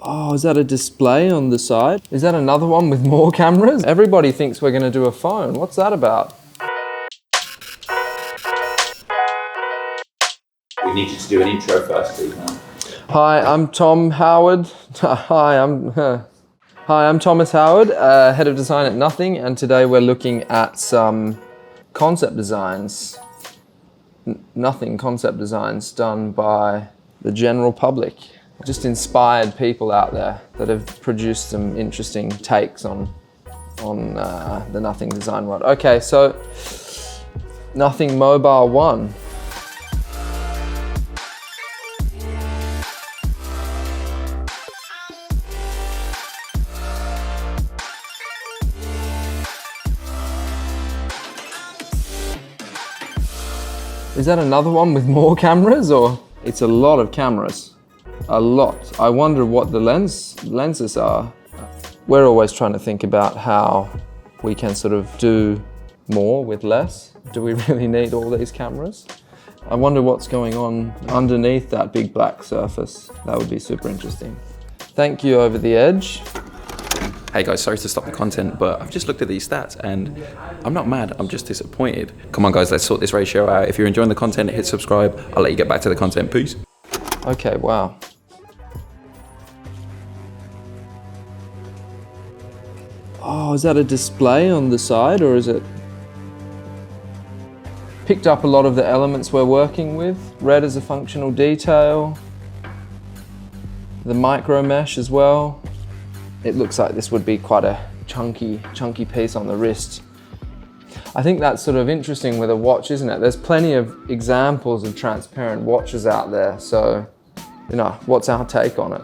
Oh, is that a display on the side? Is that another one with more cameras? Everybody thinks we're gonna do a phone. What's that about? We need you to do an intro first, please, man. Hi, I'm Tom Howard. Hi, I'm Thomas Howard, head of design at Nothing, and today we're looking at some concept designs. Nothing concept designs done by the general public. Just inspired people out there that have produced some interesting takes on the Nothing design world. Okay, so Nothing Mobile 1. Is that another one with more cameras, or? It's a lot of cameras. A lot. I wonder what the lenses are. We're always trying to think about how we can sort of do more with less. Do we really need all these cameras? I wonder what's going on underneath that big black surface. That would be super interesting. Thank you, Over the Edge. Hey guys, sorry to stop the content, but I've just looked at these stats and I'm not mad, I'm just disappointed. Come on guys, let's sort this ratio out. If you're enjoying the content, hit subscribe. I'll let you get back to the content. Peace. Okay, wow. Oh, is that a display on the side, or is it? Picked up a lot of the elements we're working with. Red as a functional detail. The micro mesh as well. It looks like this would be quite a chunky piece on the wrist. I think that's sort of interesting with a watch, isn't it? There's plenty of examples of transparent watches out there, so, you know, what's our take on it?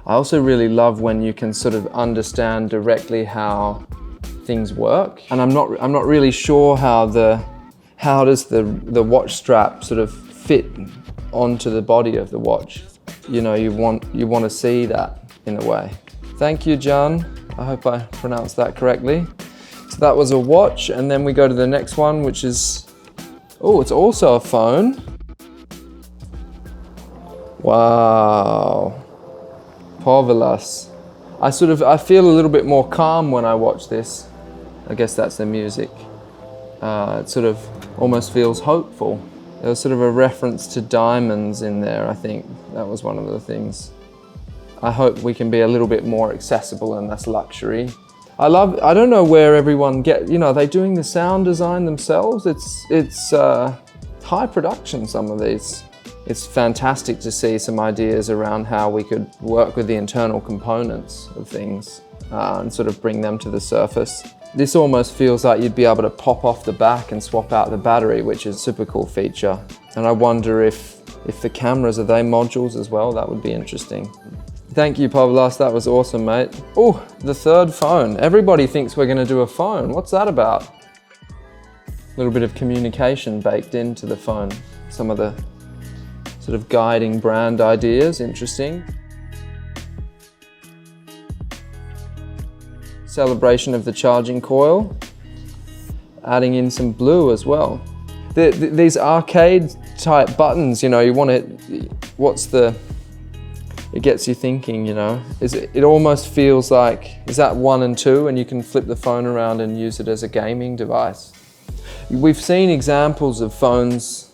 I also really love when you can sort of understand directly how things work. And I'm not really sure how does the watch strap sort of fit onto the body of the watch. You know, you want to see that in a way. Thank you, John. I hope I pronounced that correctly. So that was a watch, and then we go to the next one, which is, oh, it's also a phone. Wow. Povilas. I feel a little bit more calm when I watch this. I guess that's the music. It sort of almost feels hopeful. There was sort of a reference to diamonds in there, I think. That was one of the things. I hope we can be a little bit more accessible and less luxury. I don't know where everyone are they doing the sound design themselves? It's high production, some of these. It's fantastic to see some ideas around how we could work with the internal components of things and sort of bring them to the surface. This almost feels like you'd be able to pop off the back and swap out the battery, which is a super cool feature. And I wonder if the cameras, are they modules as well? That would be interesting. Thank you, Pavlas, that was awesome, mate. Oh, the third phone. Everybody thinks we're gonna do a phone. What's that about? A little bit of communication baked into the phone. Some of the sort of guiding brand ideas, interesting. Celebration of the charging coil. Adding in some blue as well. These arcade type buttons, you know, it gets you thinking, you know. It almost feels like, is that 1 and 2, and you can flip the phone around and use it as a gaming device. We've seen examples of phones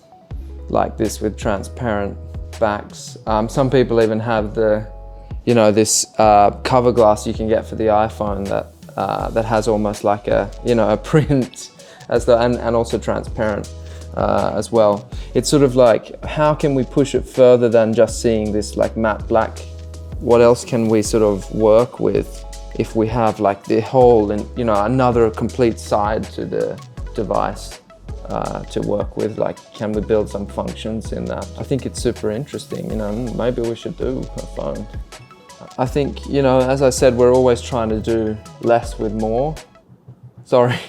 like this with transparent backs. Some people even have this cover glass you can get for the iPhone that has almost like a print and also transparent as well. It's sort of like, how can we push it further than just seeing this like matte black? What else can we sort of work with if we have like the whole and another complete side to the device to work with? Like, can we build some functions in that? I think it's super interesting. Maybe we should do a phone. I think, as I said, we're always trying to do less with more. Sorry,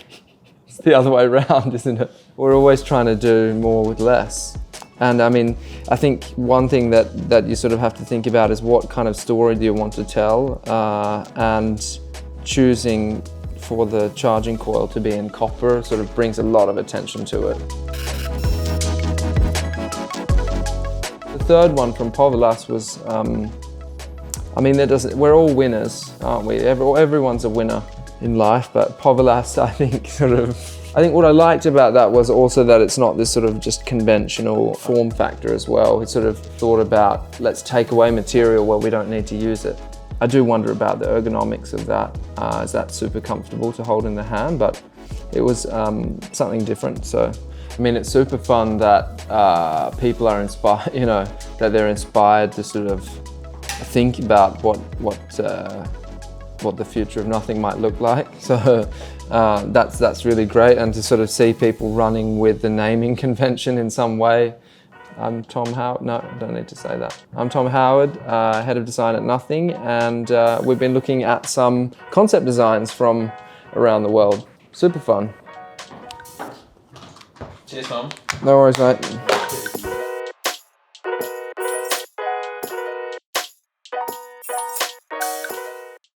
it's the other way around, isn't it? We're always trying to do more with less. And I mean, I think one thing that you sort of have to think about is what kind of story do you want to tell, and choosing for the charging coil to be in copper sort of brings a lot of attention to it. The third one from Povilas was I mean, we're all winners, aren't we? Everyone's a winner in life, but Povolast, I think what I liked about that was also that it's not this sort of just conventional form factor as well. It sort of thought about, let's take away material where we don't need to use it. I do wonder about the ergonomics of that. Is that super comfortable to hold in the hand? But it was something different. So, I mean, it's super fun that people are inspired, you know, that they're inspired to sort of think about what the future of nothing might look like. So that's really great, and to sort of see people running with the naming convention in some way. I'm Tom Howard. No, I don't need to say that. I'm Tom Howard, head of design at Nothing, and we've been looking at some concept designs from around the world. Super fun. Cheers, Tom. No worries, mate.